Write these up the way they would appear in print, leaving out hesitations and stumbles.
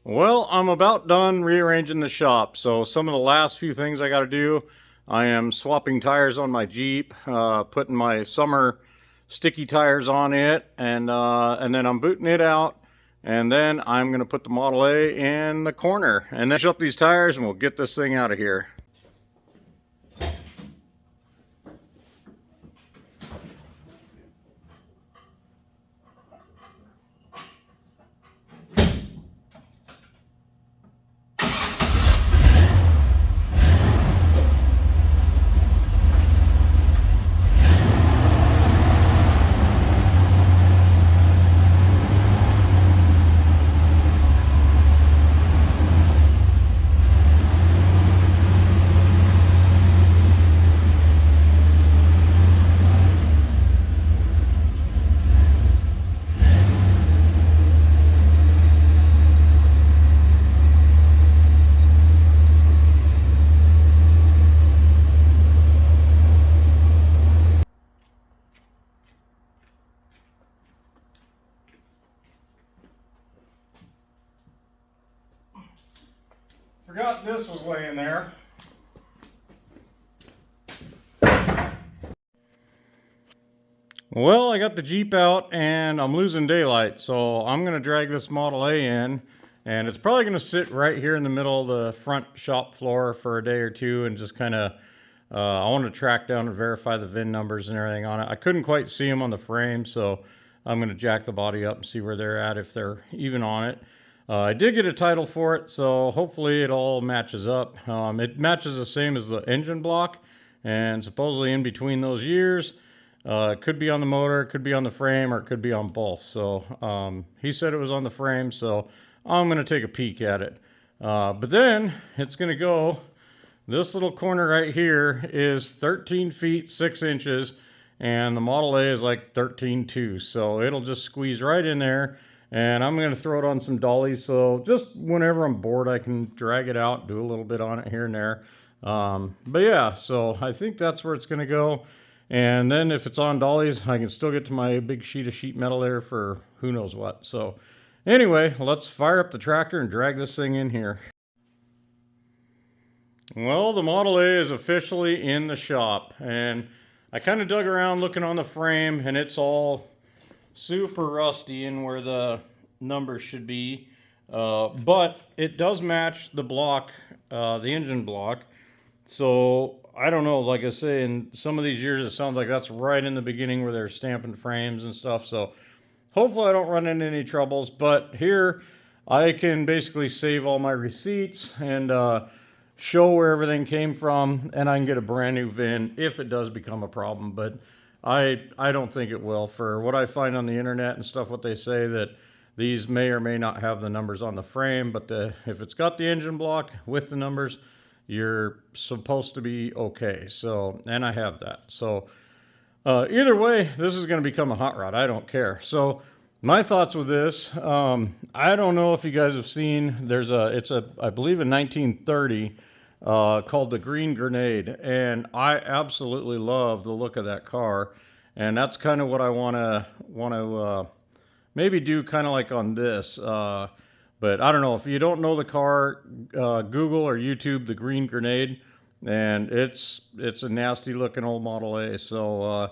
Well, I'm about done rearranging the shop, so some of the last few things I got to do, I am swapping tires on my Jeep, putting my summer sticky tires on it, and then I'm booting it out, and then I'm gonna put the Model A in the corner, and then up these tires, and we'll get this thing out of here. Forgot this was laying there. Well, I got the Jeep out and I'm losing daylight, so I'm going to drag this Model A in, and it's probably going to sit right here in the middle of the front shop floor for a day or two and just kind of, I want to track down and verify the VIN numbers and everything on it. I couldn't quite see them on the frame, so I'm going to jack the body up and see where they're at, if they're even on it. I did get a title for it, so hopefully it all matches up. It matches the same as the engine block, and supposedly in between those years, it could be on the motor, it could be on the frame, or it could be on both. So he said it was on the frame, so I'm going to take a peek at it. But then it's going to go, this little corner right here is 13 feet 6 inches, and the Model A is like 13.2, so it'll just squeeze right in there. And I'm going to throw it on some dollies, so just whenever I'm bored I can drag it out, do a little bit on it here and there. But yeah, so I think that's where it's going to go. And then if it's on dollies, I can still get to my big sheet of sheet metal there for who knows what. So anyway, let's fire up the tractor and drag this thing in here. Well, the Model A is officially in the shop, and I kind of dug around looking on the frame, and it's all super rusty in where the numbers should be. But it does match the block, the engine block. So I don't know, like I say, in some of these years it sounds like that's right in the beginning where they're stamping frames and stuff. So hopefully I don't run into any troubles, but here I can basically save all my receipts and show where everything came from, and I can get a brand new VIN if it does become a problem. But I don't think it will. For what I find on the internet and stuff, what they say, that these may or may not have the numbers on the frame, but if it's got the engine block with the numbers, you're supposed to be okay. So, and I have that. So either way, this is going to become a hot rod. I don't care. So my thoughts with this, I don't know if you guys have seen, it's I believe a 1930 called the Green Grenade, and I absolutely love the look of that car, and that's kind of what I want to maybe do, kind of like on this. But I don't know, if you don't know the car, Google or YouTube the Green Grenade, and it's a nasty looking old Model A. So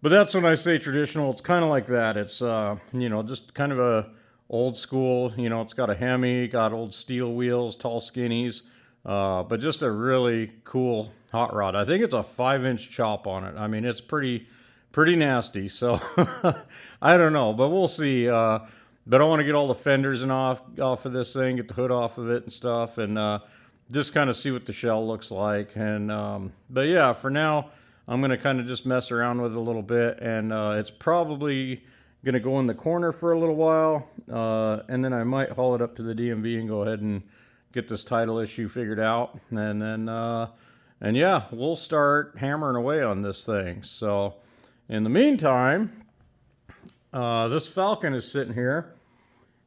but that's when I say traditional, it's kind of like that. It's you know, just kind of a old school, you know, it's got a Hemi, got old steel wheels, tall skinnies, but just a really cool hot rod. I think it's a 5-inch chop on it. I mean, it's pretty nasty. So I don't know, but we'll see. But I want to get all the fenders and off of this thing, get the hood off of it and stuff, and just kind of see what the shell looks like. And but yeah, for now, I'm going to kind of just mess around with it a little bit, and it's probably going to go in the corner for a little while, and then I might haul it up to the DMV and go ahead and get this title issue figured out, and then and yeah, we'll start hammering away on this thing. So in the meantime, this Falcon is sitting here,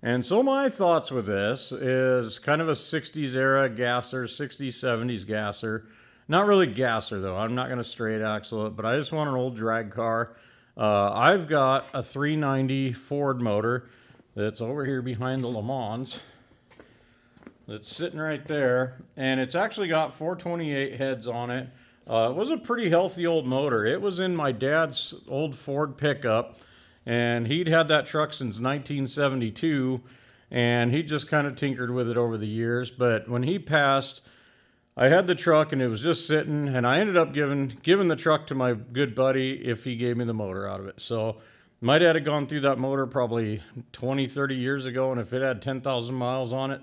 and so my thoughts with this is kind of a 60s era gasser, 60s, 70s gasser. Not really gasser though, I'm not going to straight axle it, but I just want an old drag car. I've got a 390 Ford motor that's over here behind the Le Mans, that's sitting right there, and it's actually got 428 heads on it. It was a pretty healthy old motor. It was in my dad's old Ford pickup, and he'd had that truck since 1972, and he just kind of tinkered with it over the years. But when he passed, I had the truck and it was just sitting, and I ended up giving the truck to my good buddy if he gave me the motor out of it. So my dad had gone through that motor probably 20, 30 years ago, and if it had 10,000 miles on it,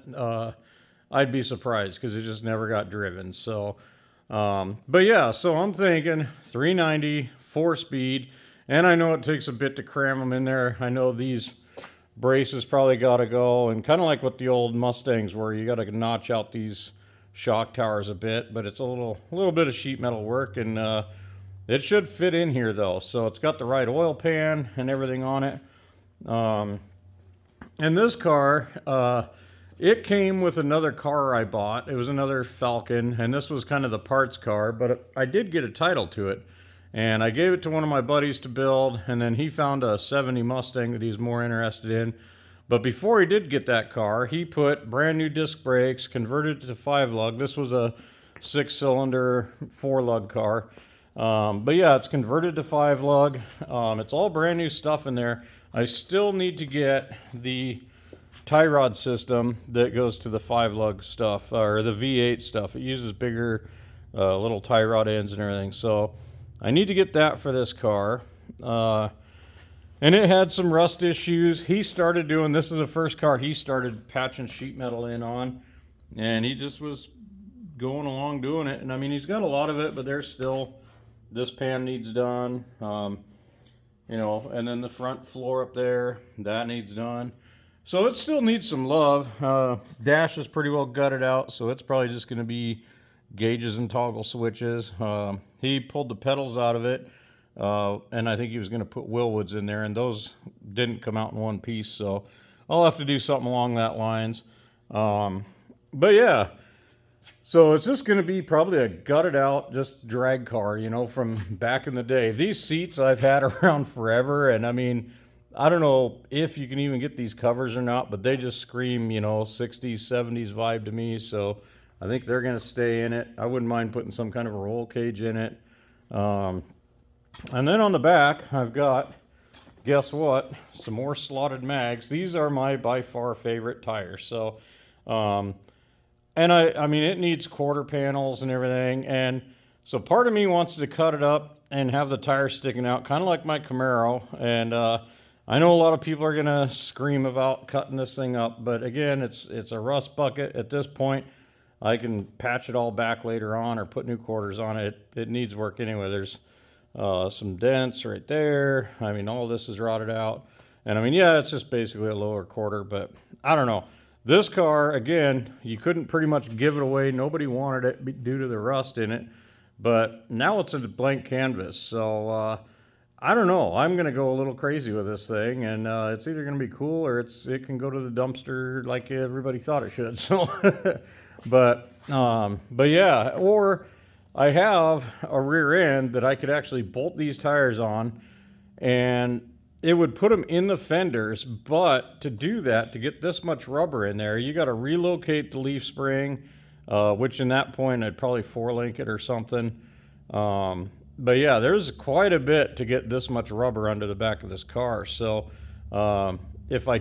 I'd be surprised because it just never got driven. So, but yeah, so I'm thinking 390, 4-speed, and I know it takes a bit to cram them in there. I know these braces probably got to go, and kind of like what the old Mustangs were, you got to notch out these shock towers a bit, but it's a little bit of sheet metal work, and it should fit in here though. So it's got the right oil pan and everything on it. And this car, it came with another car I bought. It was another Falcon, and this was kind of the parts car, but I did get a title to it, and I gave it to one of my buddies to build, and then he found a 70 Mustang that he's more interested in. But before he did get that car, he put brand new disc brakes, converted it to 5-lug. This was a 6-cylinder 4-lug car. But yeah, it's converted to 5-lug. It's all brand new stuff in there. I still need to get the tie rod system that goes to the 5-lug stuff, or the V8 stuff. It uses bigger little tie rod ends and everything. So I need to get that for this car. And it had some rust issues. He started doing, this is the first car he started patching sheet metal in on, and he just was going along doing it. And I mean, he's got a lot of it, but there's still, this pan needs done, you know, and then the front floor up there, that needs done. So it still needs some love. Dash is pretty well gutted out, so it's probably just gonna be gauges and toggle switches. He pulled the pedals out of it. And I think he was going to put Willwoods in there, and those didn't come out in one piece, so I'll have to do something along that lines. But yeah, so it's just going to be probably a gutted out, just drag car, you know, from back in the day. These seats I've had around forever, and I mean, I don't know if you can even get these covers or not, but they just scream, you know, 60s, 70s vibe to me, so I think they're going to stay in it. I wouldn't mind putting some kind of a roll cage in it. And then on the back, I've got, guess what, some more slotted mags. These are my by far favorite tires. So, and I mean, it needs quarter panels and everything. And so part of me wants to cut it up and have the tires sticking out, kind of like my Camaro. And I know a lot of people are going to scream about cutting this thing up. But again, it's a rust bucket at this point. I can patch it all back later on or put new quarters on it. It needs work anyway. There's some dents right there. I mean, all this is rotted out. And I mean, yeah, it's just basically a lower quarter, but I don't know. This car, again, you couldn't pretty much give it away. Nobody wanted it due to the rust in it, but now it's a blank canvas. So, I don't know. I'm going to go a little crazy with this thing, and it's either going to be cool or it can go to the dumpster like everybody thought it should. So, but yeah, or I have a rear end that I could actually bolt these tires on, and it would put them in the fenders. But to do that, to get this much rubber in there, you got to relocate the leaf spring, which in that point I'd probably 4-link it or something. But yeah, there's quite a bit to get this much rubber under the back of this car. So if I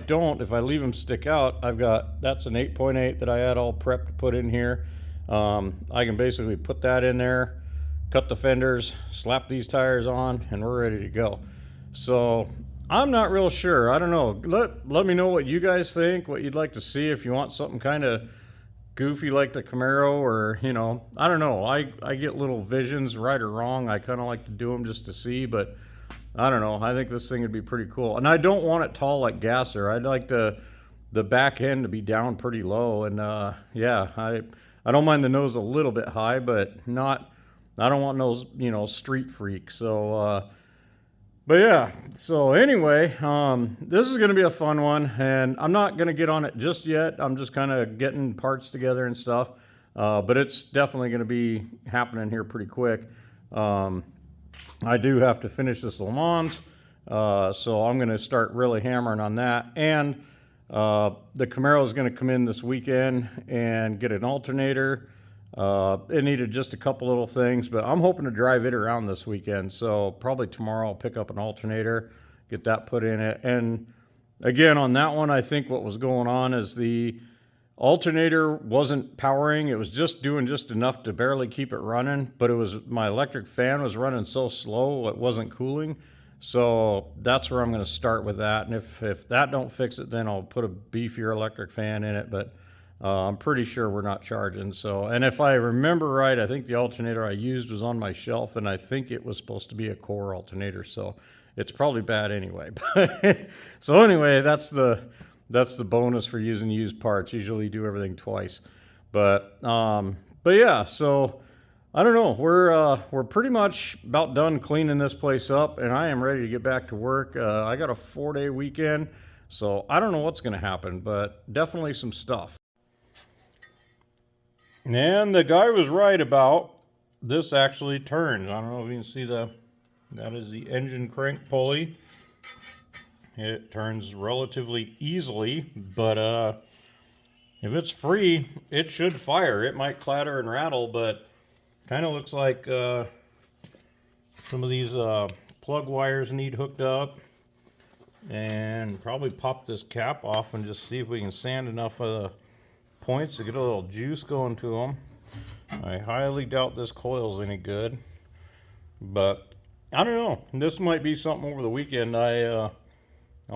leave them stick out, that's an 8.8 that I had all prepped to put in here. I can basically put that in there, cut the fenders, slap these tires on, and we're ready to go. So I'm not real sure. I don't know. Let me know what you guys think, what you'd like to see, if you want something kind of goofy like the Camaro, or, you know, I don't know. I get little visions, right or wrong. I kind of like to do them just to see, but I don't know. I think this thing would be pretty cool. And I don't want it tall like Gasser. I'd like the back end to be down pretty low. And yeah, I don't mind the nose a little bit high, but I don't want those, you know, street freak. So, but yeah, so anyway, this is going to be a fun one, and I'm not going to get on it just yet. I'm just kind of getting parts together and stuff, but it's definitely going to be happening here pretty quick. I do have to finish this Le Mans, so I'm going to start really hammering on that. And The Camaro is going to come in this weekend and get an alternator. It needed just a couple little things, but I'm hoping to drive it around this weekend. So probably tomorrow I'll pick up an alternator, get that put in it. And again, on that one, I think what was going on is the alternator wasn't powering. It was just doing just enough to barely keep it running, but it was, my electric fan was running so slow it wasn't cooling. So that's where I'm going to start with that. And if that don't fix it, then I'll put a beefier electric fan in it. But I'm pretty sure we're not charging. So, and if I remember right, I think the alternator I used was on my shelf, and I think it was supposed to be a core alternator. So it's probably bad anyway. So anyway, that's the bonus for using used parts. Usually do everything twice. But yeah, so I don't know. We're pretty much about done cleaning this place up, and I am ready to get back to work. I got a 4-day weekend, so I don't know what's going to happen, but definitely some stuff. And the guy was right about this actually turns. I don't know if you can see that is the engine crank pulley. It turns relatively easily, but if it's free, it should fire. It might clatter and rattle, but kind of looks like some of these plug wires need hooked up. And probably pop this cap off and just see if we can sand enough of the points to get a little juice going to them. I highly doubt this coil's any good, but I don't know. This might be something over the weekend. I'll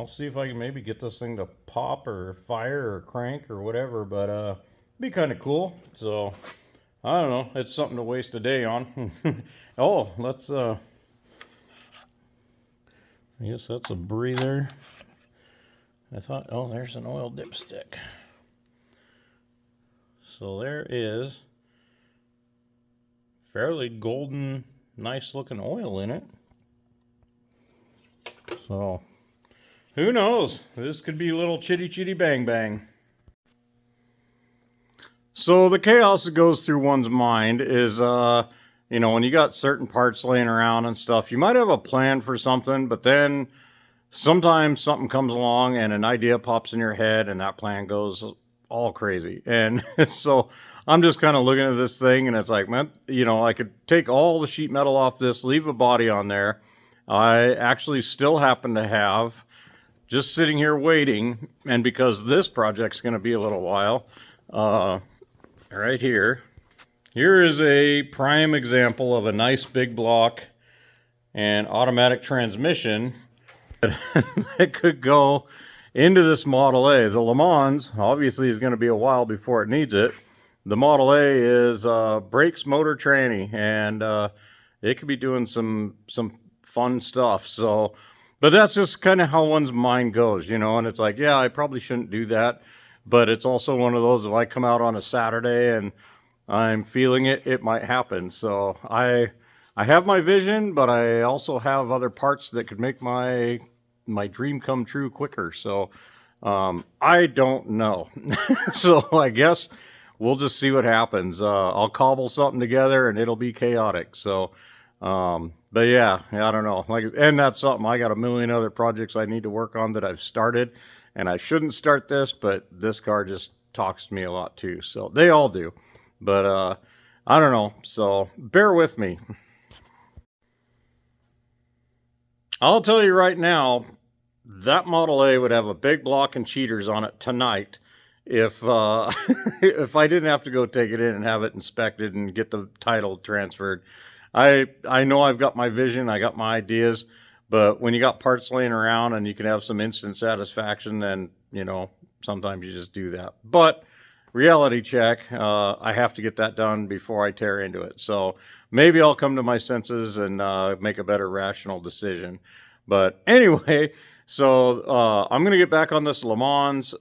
see if I can maybe get this thing to pop or fire or crank or whatever, but be kind of cool. So I don't know. It's something to waste a day on. Oh, let's I guess that's a breather. I thought, oh, there's an oil dipstick. So there is fairly golden, nice looking oil in it. So who knows? This could be a little chitty chitty bang bang. So the chaos that goes through one's mind is, you know, when you got certain parts laying around and stuff, you might have a plan for something, but then sometimes something comes along and an idea pops in your head and that plan goes all crazy. And so I'm just kind of looking at this thing and it's like, man, you know, I could take all the sheet metal off this, leave a body on there. I actually still happen to have, just sitting here waiting, and because this project's going to be a little while, right here is a prime example of a nice big block and automatic transmission that could go into this Model A. The Le Mans obviously is going to be a while before it needs it. The Model A is brakes, motor, tranny, and it could be doing some fun stuff. So, but that's just kind of how one's mind goes, you know. And it's like, yeah, I probably shouldn't do that, but it's also one of those, if I come out on a Saturday and I'm feeling it, it might happen. So I have my vision, but I also have other parts that could make my dream come true quicker. So I don't know. So I guess we'll just see what happens. I'll cobble something together and it'll be chaotic. So but yeah, I don't know. And that's something, I got a million other projects I need to work on that I've started, and I shouldn't start this, but this car just talks to me a lot too. So they all do, but I don't know. So bear with me. I'll tell you right now, that Model A would have a big block and cheaters on it tonight if if I didn't have to go take it in and have it inspected and get the title transferred. I know I've got my vision, I got my ideas, but when you got parts laying around and you can have some instant satisfaction, then, you know, sometimes you just do that. But reality check, I have to get that done before I tear into it. So maybe I'll come to my senses and make a better rational decision. But anyway, so I'm going to get back on this Le Mans.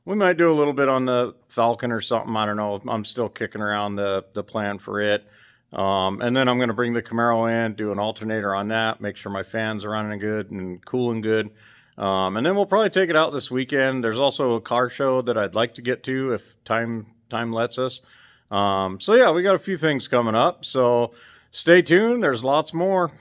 We might do a little bit on the Falcon or something. I don't know. I'm still kicking around the plan for it. And then I'm going to bring the Camaro in, do an alternator on that, make sure my fans are running good and cooling good. And then we'll probably take it out this weekend. There's also a car show that I'd like to get to if time lets us. So yeah, we got a few things coming up. So stay tuned. There's lots more.